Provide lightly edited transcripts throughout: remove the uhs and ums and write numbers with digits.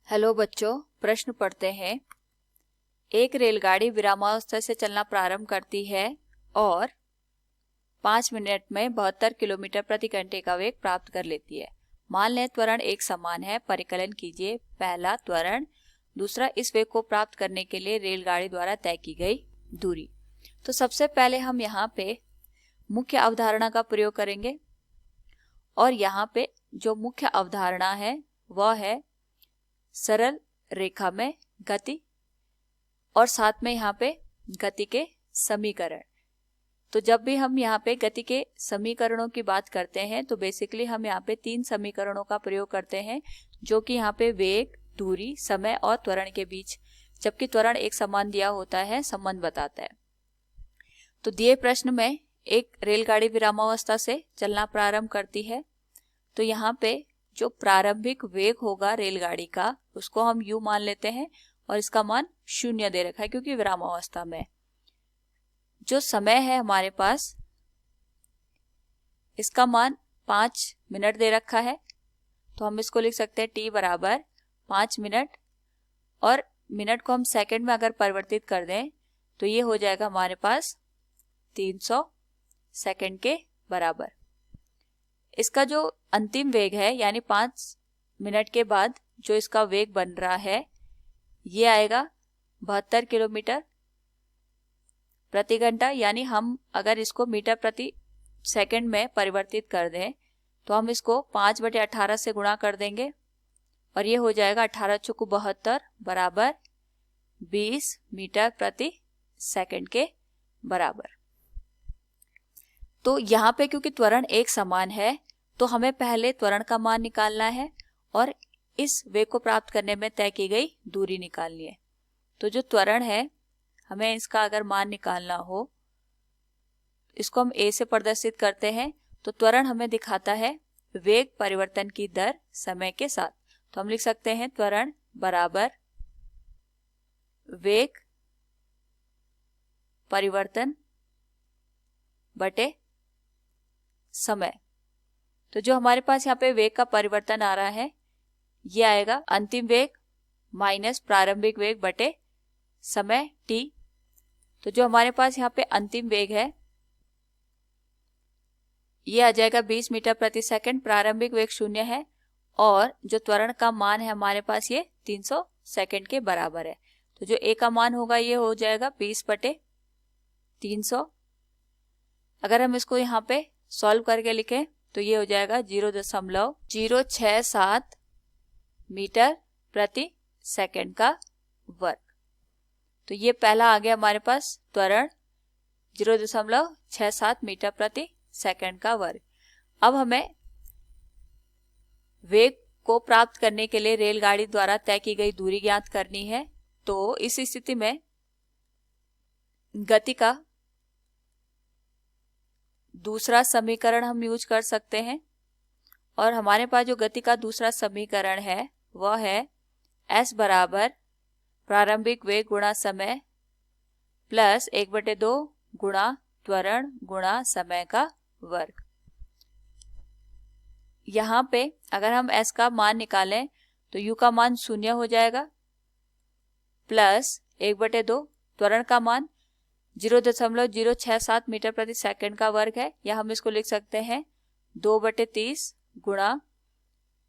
Hello बच्चों, प्रश्न पढ़ते हैं। एक रेलगाड़ी विरामावस्था से चलना प्रारंभ करती है और 5 मिनट में 72 किलोमीटर प्रति घंटे का वेग प्राप्त कर लेती है। मान लें त्वरण एक समान है। परिकलन कीजिए। पहला त्वरण, दूसरा इस वेग को प्राप्त करने के लिए रेलगाड़ी द्वारा तय की गई दूरी। तो सबसे पहले हम यहाँ पे मुख्य अवधारणा का प्रयोग करेंगे और यहाँ पे जो मुख्य अवधारणा है वह है सरल रेखा में गति और साथ में यहाँ पे गति के समीकरण। तो जब भी हम यहाँ पे गति के समीकरणों की बात करते हैं तो बेसिकली हम यहाँ पे 3 समीकरणों का प्रयोग करते हैं, जो कि यहाँ पे वेग, दूरी, समय और त्वरण के बीच, जबकि त्वरण एक समान दिया होता है, संबंध बताता है। तो दिए प्रश्न में एक रेलगाड़ी विरामावस्था से चलना प्रारंभ करती है, तो यहाँ पे जो प्रारंभिक वेग होगा रेलगाड़ी का उसको हम u मान लेते हैं और इसका मान 0 दे रखा है क्योंकि विरामावस्था में। जो समय है हमारे पास, इसका मान 5 मिनट दे रखा है, तो हम इसको लिख सकते हैं t बराबर 5 मिनट, और मिनट को हम सेकंड में अगर परिवर्तित कर दें तो ये हो जाएगा हमारे पास 300 सेकंड के बराबर। इसका जो अंतिम वेग है यानी 5 मिनट के बाद जो इसका वेग बन रहा है ये आएगा 72 किलोमीटर प्रति घंटा, यानी हम अगर इसको मीटर प्रति सेकंड में परिवर्तित कर दें तो हम इसको 5/18 से गुणा कर देंगे और ये हो जाएगा 18 चौको 72 बराबर 20 मीटर प्रति सेकंड के बराबर। तो यहाँ पे क्योंकि त्वरण एक समान है तो हमें पहले त्वरण का मान निकालना है और इस वेग को प्राप्त करने में तय की गई दूरी निकालनी है। तो जो त्वरण है, हमें इसका अगर मान निकालना हो, इसको हम a से प्रदर्शित करते हैं। तो त्वरण हमें दिखाता है वेग परिवर्तन की दर समय के साथ। तो हम लिख सकते हैं त्वरण बराबर वेग परिवर्तन बटे समय। तो जो हमारे पास यहाँ पे वेग का परिवर्तन आ रहा है ये आएगा अंतिम वेग माइनस प्रारंभिक वेग बटे समय t। तो जो हमारे पास यहाँ पे अंतिम वेग है ये आ जाएगा 20 मीटर प्रति सेकंड, प्रारंभिक वेग 0 है और जो त्वरण का मान है हमारे पास ये 300 सेकंड के बराबर है। तो जो a का मान होगा ये हो जाएगा 20/300। अगर हम इसको यहाँ पे सॉल्व करके लिखें तो ये हो जाएगा 0.067 मीटर प्रति सेकंड का वर्ग। तो ये पहला आ गया हमारे पास त्वरण 0.67 मीटर प्रति सेकंड का वर्ग। अब हमें वेग को प्राप्त करने के लिए रेलगाड़ी द्वारा तय की गई दूरी ज्ञात करनी है। तो इस स्थिति में गति का दूसरा समीकरण हम यूज कर सकते हैं और हमारे पास जो गति का दूसरा समीकरण है वह है s बराबर प्रारंभिक वेग गुणा समय प्लस 1/2 गुणा त्वरण गुणा समय का वर्ग। यहाँ पे अगर हम s का मान निकालें तो u का मान 0 हो जाएगा प्लस 1/2 त्वरण का मान 0.067 मीटर प्रति सेकंड का वर्ग है, या हम इसको लिख सकते हैं 2/30 गुणा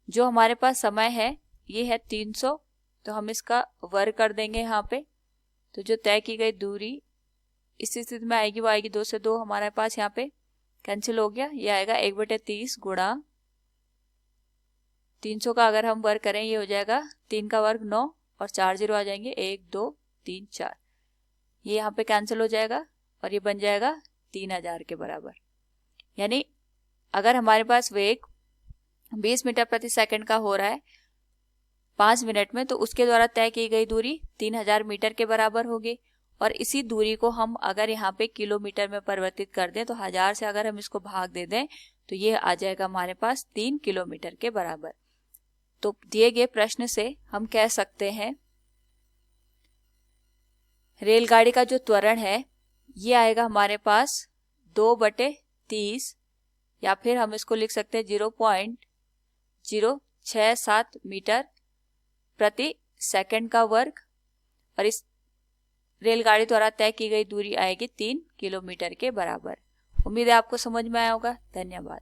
जो हमारे पास समय है ये है 300, तो हम इसका वर्ग कर देंगे यहाँ पे। तो जो तय की गई दूरी इस स्थिति में आएगी वो आएगी 2 से 2 हमारे पास यहाँ पे कैंसिल हो गया, ये आएगा 1/30 गुणा 300 का अगर हम वर्ग करें ये हो जाएगा 3 का वर्ग 9 और 4 0 आ जाएंगे 1 2 3 4, ये यहाँ पे कैंसिल हो जाएगा और ये बन जाएगा 3000 के बराबर। यानी अगर हमारे पास वेग 20 मीटर प्रति सेकंड का हो रहा है 5 मिनट में, तो उसके द्वारा तय की गई दूरी 3000 मीटर के बराबर होगी और इसी दूरी को हम अगर यहाँ पे किलोमीटर में परिवर्तित कर दें तो 1000 से अगर हम इसको भाग दे दें तो ये आ जाएगा हमारे पास 3 किलोमीटर के बराबर। तो दिए गए प्रश्न से हम कह सकते हैं रेलगाड़ी का जो त्वरण है ये आएगा हमारे पास 2/30, या फिर हम इसको लिख सकते हैं 0.067 मीटर प्रति सेकंड का वर्ग, और इस रेलगाड़ी द्वारा तय की गई दूरी आएगी 3 किलोमीटर के बराबर। उम्मीद है आपको समझ में आया होगा। धन्यवाद।